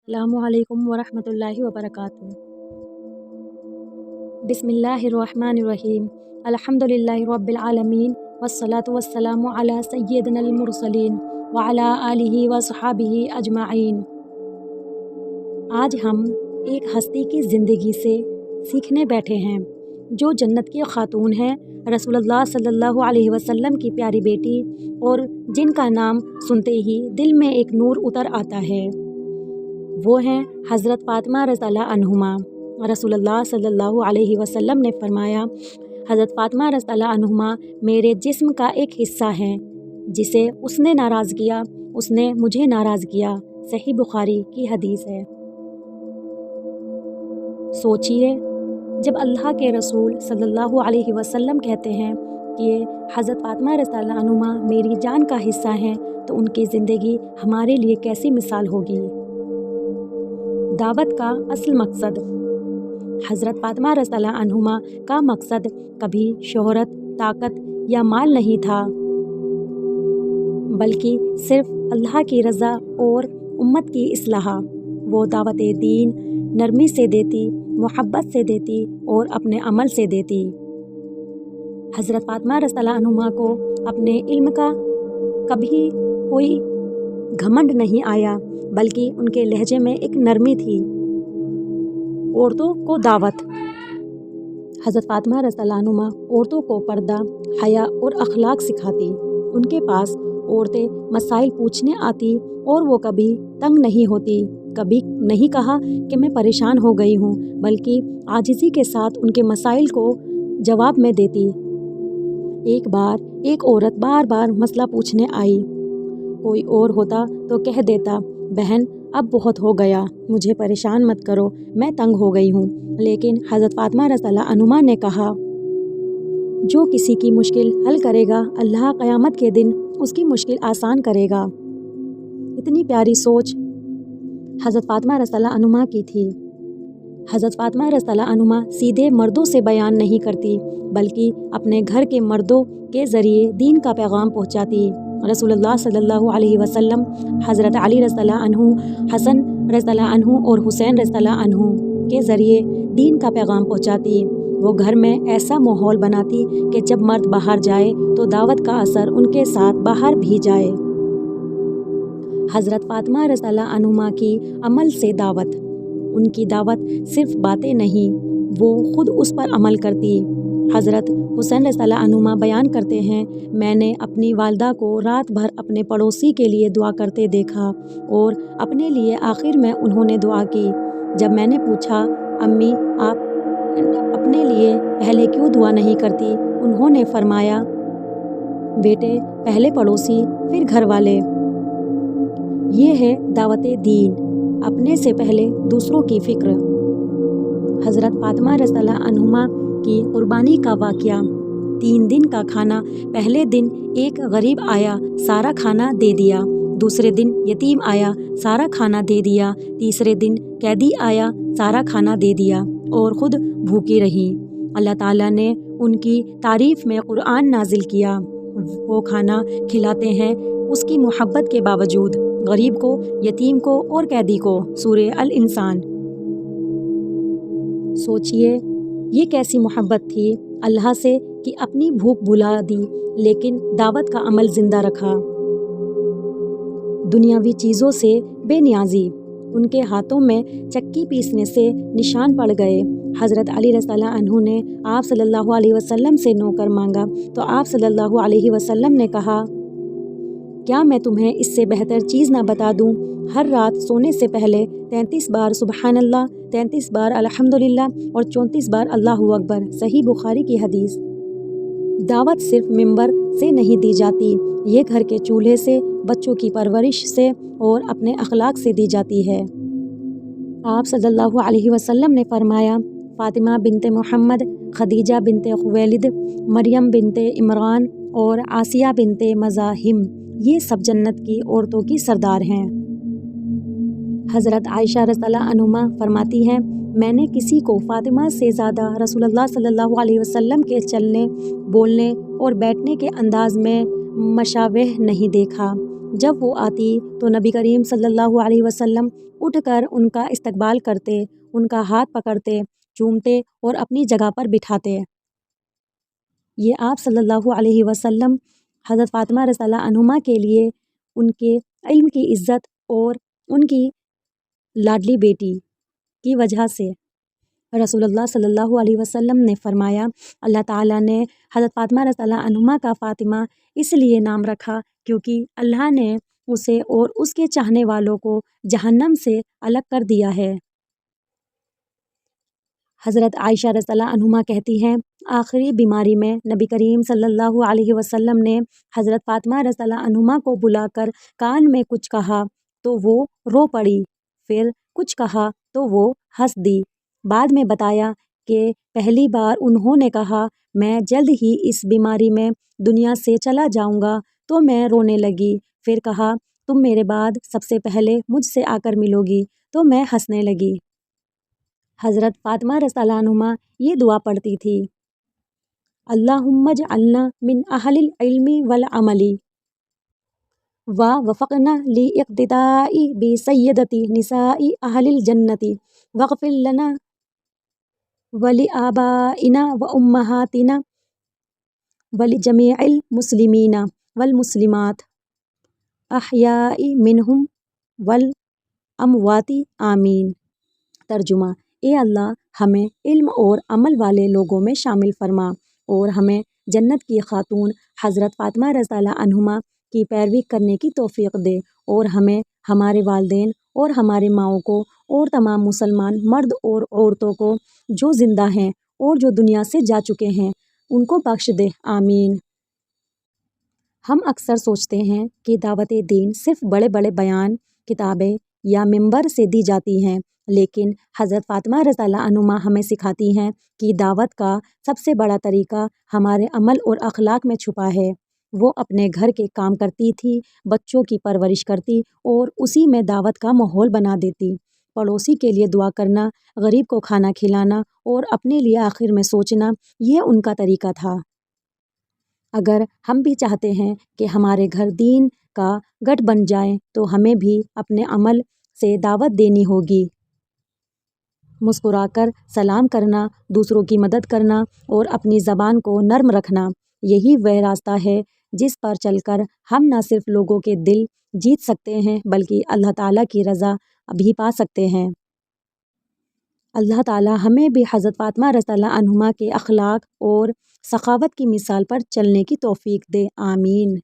अस्सलामु अलैकुम वरहमतुल्लाहि वबरकातुहू। बिस्मिल्लाहिर्रहमानिर्रहीम। अल्हम्दुलिल्लाहि रब्बिल आलमीन वस्सलातु वस्सलामु अला सय्यिदिनल मुरसलीन व अला आलिहि व सहाबिहि अजमाइन। आज हम एक हस्ती की ज़िंदगी से सीखने बैठे हैं जो जन्नत की खातून हैं, रसूलुल्लाह सल्लल्लाहु अलैहि वसल्लम की प्यारी बेटी, और जिनका नाम सुनते ही दिल में एक नूर उतर आता है। वो हैं हज़रत फ़ातिमा रज़ियल्लाहु अन्हुमा। रसूलुल्लाह सल्लल्लाहु अलैहि वसल्लम ने फरमाया, हज़रत फ़ातिमा रज़ियल्लाहु अन्हुमा मेरे जिस्म का एक हिस्सा हैं, जिसे उसने नाराज़ किया उसने मुझे नाराज़ किया। सही बुखारी की हदीस है। सोचिए, जब अल्लाह के रसूल सल्लल्लाहु अलैहि वसल्लम कहते हैं कि हज़रत फ़ातिमा रज़ियल्लाहु अन्हुमा मेरी जान का हिस्सा हैं, तो उनकी ज़िंदगी हमारे लिए कैसी मिसाल होगी। दावत का असल मकसद। हज़रत फ़ातिमा रज़ियल्लाहु अन्हुमा का मकसद कभी शोहरत, ताकत या माल नहीं था, बल्कि सिर्फ़ अल्लाह की रज़ा और उम्मत की इस्लाह। वो दावत दीन नरमी से देती, मोहब्बत से देती और अपने अमल से देती। हज़रत फ़ातिमा रज़ियल्लाहु अन्हुमा को अपने इल्म का कभी कोई घमंड नहीं आया, बल्कि उनके लहजे में एक नरमी थी। औरतों को दावत। हज़रत फ़ातिमा रज़ियल्लाहु अन्हुमा औरतों को पर्दा, हया और अखलाक सिखाती। उनके पास औरतें मसाइल पूछने आती और वो कभी तंग नहीं होती, कभी नहीं कहा कि मैं परेशान हो गई हूँ, बल्कि आजिज़ी के साथ उनके मसाइल को जवाब में देती। एक बार एक औरत बार बार मसला पूछने आई। कोई और होता तो कह देता, बहन अब बहुत हो गया, मुझे परेशान मत करो, मैं तंग हो गई हूँ। लेकिन हज़रत फ़ातिमा रज़ियल्लाहु अन्हुमा ने कहा, जो किसी की मुश्किल हल करेगा, अल्लाह क़यामत के दिन उसकी मुश्किल आसान करेगा। इतनी प्यारी सोच हज़रत फ़ातिमा रज़ियल्लाहु अन्हुमा की थी। हज़रत फ़ातिमा रज़ियल्लाहु अन्हुमा सीधे मर्दों से बयान नहीं करती, बल्कि अपने घर के मर्दों के ज़रिए दीन का पैगाम पहुँचाती। रसूलुल्लाह सल्लल्लाहु अलैहि वसल्लम हज़रत अली रज़ियल्लाहु अन्हु, हसन रज़ियल्लाहु अन्हु और हुसैन रज़ियल्लाहु अन्हु के ज़रिए दीन का पैगाम पहुँचाती। वो घर में ऐसा माहौल बनाती कि जब मर्द बाहर जाए तो दावत का असर उनके साथ बाहर भी जाए। हज़रत फ़ातिमा रज़ियल्लाहु अन्हुमा की अमल से दावत। उनकी दावत सिर्फ बातें नहीं, वो खुद उस पर अमल करती। हज़रत हुसैन रज़ियल्लाहु अन्हुमा बयान करते हैं, मैंने अपनी वालदा को रात भर अपने पड़ोसी के लिए दुआ करते देखा और अपने लिए आखिर में उन्होंने दुआ की। जब मैंने पूछा, अम्मी आप अपने लिए पहले क्यों दुआ नहीं करती, उन्होंने फरमाया, बेटे पहले पड़ोसी फिर घर वाले। ये है दावत दीन, अपने से पहले दूसरों की फ़िक्र। हज़रत फ़ातिमा रज़ियल्लाहु अन्हुमा की कुर्बानी का वाक़या। 3 दिन का खाना। पहले दिन एक गरीब आया, सारा खाना दे दिया। दूसरे दिन यतीम आया, सारा खाना दे दिया। तीसरे दिन कैदी आया, सारा खाना दे दिया और ख़ुद भूखी रही। अल्लाह ताला ने उनकी तारीफ़ में कुरान नाजिल किया। वो खाना खिलाते हैं उसकी मोहब्बत के बावजूद, गरीब को, यतीम को और कैदी को। सूरे अल इंसान। सोचिए, ये कैसी मोहब्बत थी अल्लाह से कि अपनी भूख बुला दी, लेकिन दावत का अमल ज़िंदा रखा। दुनियावी चीज़ों से बेनियाजी। उनके हाथों में चक्की पीसने से निशान पड़ गए। हज़रत अली रज़ियल्लाहु अन्हु ने आप सल्लल्लाहु अलैहि वसल्लम से नौकर मांगा, तो आप सल्लल्लाहु अलैहि वसल्लम ने कहा, क्या मैं तुम्हें इससे बेहतर चीज़ ना बता दूं। हर रात सोने से पहले 33 बार सुबहानल्लाह, 33 बार अल्हम्दुलिल्लाह और 34 बार अल्लाहु अकबर। सही बुखारी की हदीस। दावत सिर्फ मिंबर से नहीं दी जाती, ये घर के चूल्हे से, बच्चों की परवरिश से और अपने अखलाक से दी जाती है। आप सल्लल्लाहु अलैहि वसल्लम ने फरमाया, फ़ातिमा बिनते मोहम्मद, खदीजा बिनते खुवैलिद, मरियम बिनते इमरान और आसिया बिनते मज़ाहिम, ये सब जन्नत की औरतों की सरदार हैं। हज़रत आयशा रज़ियल्लाहु अन्हुमा फरमाती हैं, मैंने किसी को फ़ातिमा से ज़्यादा रसूलुल्लाह सल्लल्लाहु अलैहि वसल्लम के चलने, बोलने और बैठने के अंदाज़ में मशाबह नहीं देखा। جب وہ آتی تو نبی کریم صلی اللہ علیہ وسلم اٹھ کر ان کا استقبال کرتے، ان کا ہاتھ پکڑتے، چومتے اور اپنی جگہ پر بٹھاتے۔ یہ آپ صلی اللہ علیہ وسلم حضرت فاطمہ رضی اللہ عنہما کے لیے ان کے علم کی عزت اور ان کی لاڈلی بیٹی کی وجہ سے۔ رسول اللہ صلی اللہ علیہ وسلم نے فرمایا، اللہ تعالیٰ نے حضرت فاطمہ رضی اللہ عنہما کا فاطمہ اس لیے نام رکھا کیونکہ اللہ نے اسے اور اس کے چاہنے والوں کو جہنم سے الگ کر دیا ہے۔ حضرت عائشہ رضی اللہ عنہما کہتی ہیں، آخری بیماری میں نبی کریم صلی اللہ علیہ وسلم نے حضرت فاطمہ رضی اللہ عنہما کو بلا کر کان میں کچھ کہا تو وہ رو پڑی، پھر کچھ کہا تو وہ ہنس دی۔ بعد میں بتایا کہ پہلی بار انہوں نے کہا، میں جلد ہی اس بیماری میں دنیا سے چلا جاؤں گا، تو میں رونے لگی۔ پھر کہا، تم میرے بعد سب سے پہلے مجھ سے آ کر ملو گی، تو میں ہنسنے لگی۔ حضرت فاطمہ رضی اللہ عنہما یہ دعا پڑھتی تھی، اللہم اجعلنا من اہل العلم والعمل ووفقنا لاقتداء بسیدۃ نساء اہل الجنۃ واغفر لنا ولآبائنا وامہاتنا ولجمیع المسلمین والمسلمات احیاء منہم والاموات آمین۔ ترجمہ، اے اللہ ہمیں علم اور عمل والے لوگوں میں شامل فرما اور ہمیں جنت کی خاتون حضرت فاطمہ رضی اللہ عنہما کی پیروی کرنے کی توفیق دے، اور ہمیں، ہمارے والدین اور ہمارے ماؤں کو اور تمام مسلمان مرد اور عورتوں کو جو زندہ ہیں اور جو دنیا سے جا چکے ہیں ان کو بخش دے، آمین۔ ہم اکثر سوچتے ہیں کہ دعوت دین صرف بڑے بڑے بیان، کتابیں یا ممبر سے دی جاتی ہیں، لیکن حضرت فاطمہ رضی اللہ عنہما ہمیں سکھاتی ہیں کہ دعوت کا سب سے بڑا طریقہ ہمارے عمل اور اخلاق میں چھپا ہے۔ وہ اپنے گھر کے کام کرتی تھی، بچوں کی پرورش کرتی اور اسی میں دعوت کا ماحول بنا دیتی۔ پڑوسی کے لیے دعا کرنا، غریب کو کھانا کھلانا اور اپنے لیے آخر میں سوچنا، یہ ان کا طریقہ تھا۔ اگر ہم بھی چاہتے ہیں کہ ہمارے گھر دین کا گڑھ بن جائیں تو ہمیں بھی اپنے عمل سے دعوت دینی ہوگی۔ مسکرا کر سلام کرنا، دوسروں کی مدد کرنا اور اپنی زبان کو نرم رکھنا، یہی وہ راستہ ہے جس پر چل کر ہم نہ صرف لوگوں کے دل جیت سکتے ہیں بلکہ اللہ تعالیٰ کی رضا بھی پا سکتے ہیں۔ اللہ تعالیٰ ہمیں بھی حضرت فاطمہ رضی اللہ عنہما کے اخلاق اور سخاوت کی مثال پر چلنے کی توفیق دے، آمین۔